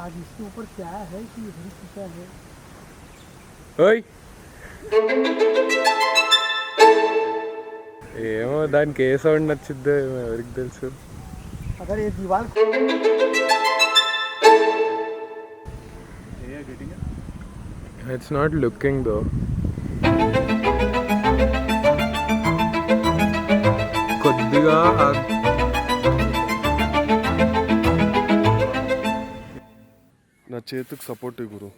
आज इसके ऊपर क्या है कि क्या है ఓయ్ ఏమో దానికి ఏ సౌండ్ నచ్చిద్దో ఏమో ఎవరికి తెలుసు. अगर ये दीवार ఇట్స్ నాట్ లుకింగ్ దో. కొద్దిగా నా చేతికి సపోర్ట్ గురు.